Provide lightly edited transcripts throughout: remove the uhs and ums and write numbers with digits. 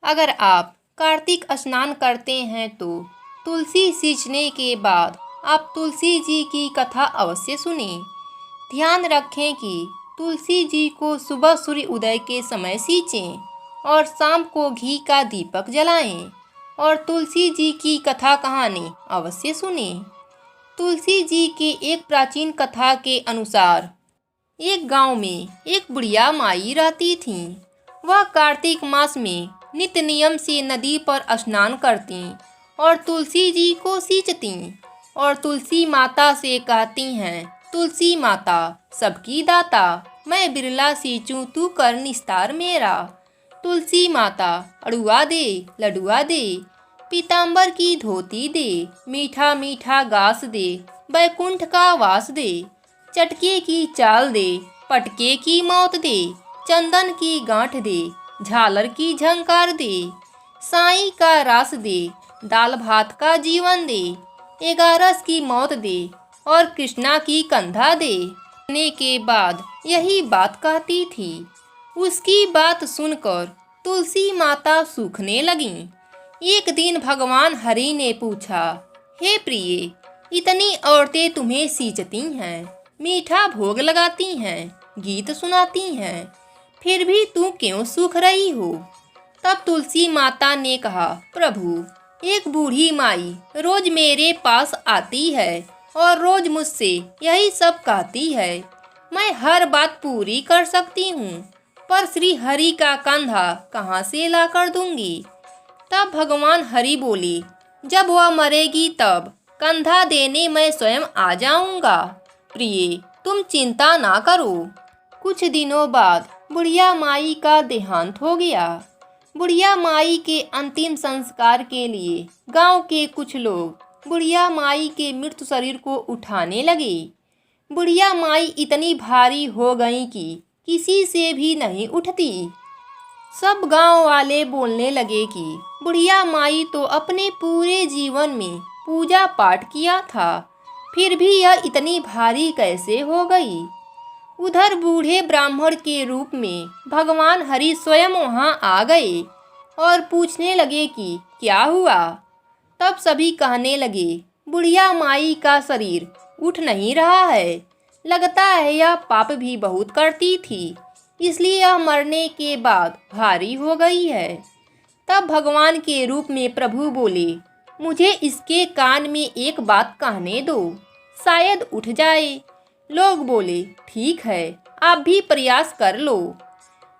अगर आप कार्तिक स्नान करते हैं तो तुलसी सींचने के बाद आप तुलसी जी की कथा अवश्य सुनें। ध्यान रखें कि तुलसी जी को सुबह सूर्य उदय के समय सींचें और शाम को घी का दीपक जलाएं और तुलसी जी की कथा कहानी अवश्य सुनें। तुलसी जी की एक प्राचीन कथा के अनुसार एक गांव में एक बुढ़िया माई रहती थीं। वह कार्तिक मास में नित्य नियम से नदी पर स्नान करती और तुलसी जी को सींचती और तुलसी माता से कहती हैं, तुलसी माता सबकी दाता, मैं बिरला सींचूं तू कर निस्तार मेरा। तुलसी माता अड़ुआ दे, लडुआ दे, पीताम्बर की धोती दे, मीठा मीठा घास दे, बैकुंठ का वास दे, चटके की चाल दे, पटके की मौत दे, चंदन की गांठ दे, झालर की झंकार दे, साईं का रास दे, दाल भात का जीवन दे, 11 की मौत दे और कृष्णा की कंधा दे। ने के बाद यही बात कहती थी। उसकी बात सुनकर तुलसी माता सूखने लगीं। एक दिन भगवान हरि ने पूछा, हे प्रिय, इतनी औरतें तुम्हें सींचती हैं, मीठा भोग लगाती हैं, गीत सुनाती हैं, फिर भी तू क्यों सूख रही हो? तब तुलसी माता ने कहा, प्रभु, एक बूढ़ी माई रोज मेरे पास आती है और रोज मुझसे यही सब कहती है। मैं हर बात पूरी कर सकती हूँ, पर श्री हरि का कंधा कहाँ से ला कर दूंगी? तब भगवान हरि बोले, जब वह मरेगी तब कंधा देने मैं स्वयं आ जाऊंगा। प्रिय, तुम चिंता ना करो। कुछ दिनों बाद बुढ़िया माई का देहांत हो गया। बुढ़िया माई के अंतिम संस्कार के लिए गांव के कुछ लोग बुढ़िया माई के मृत शरीर को उठाने लगे। बुढ़िया माई इतनी भारी हो गई कि किसी से भी नहीं उठती। सब गांव वाले बोलने लगे कि बुढ़िया माई तो अपने पूरे जीवन में पूजा पाठ किया था, फिर भी यह इतनी भारी कैसे हो गई? उधर बूढ़े ब्राह्मण के रूप में भगवान हरि स्वयं वहां आ गए और पूछने लगे कि क्या हुआ? तब सभी कहने लगे, बुढ़िया माई का शरीर उठ नहीं रहा है। लगता है यह पाप भी बहुत करती थी, इसलिए यह मरने के बाद भारी हो गई है। तब भगवान के रूप में प्रभु बोले, मुझे इसके कान में एक बात कहने दो, शायद उठ जाए। लोग बोले, ठीक है, आप भी प्रयास कर लो।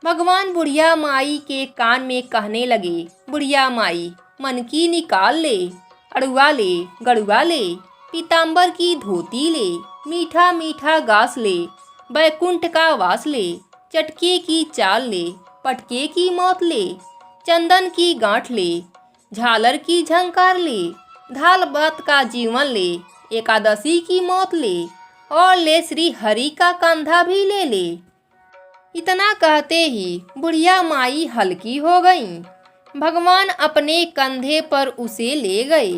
भगवान बुढ़िया माई के कान में कहने लगे, बुढ़िया माई, मन की निकाल ले, अड़ुआ ले, गड़ुआ ले, पीताम्बर की धोती ले, मीठा मीठा घास ले, बैकुंठ का वास ले, चटके की चाल ले, पटके की मौत ले, चंदन की गांठ ले, झालर की झंकार ले, दाल भात का जीवन ले, 11 की मौत ले और ले श्री हरि का कंधा भी ले ले। इतना कहते ही बुढ़िया माई हल्की हो गई। भगवान अपने कंधे पर उसे ले गए।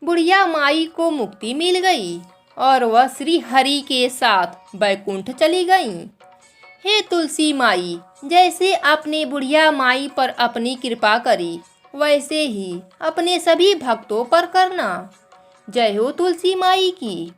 बुढ़िया माई को मुक्ति मिल गई और वह श्री हरि के साथ बैकुंठ चली गईं। हे तुलसी माई, जैसे आपने बुढ़िया माई पर अपनी कृपा करी, वैसे ही अपने सभी भक्तों पर करना। जय हो तुलसी माई की।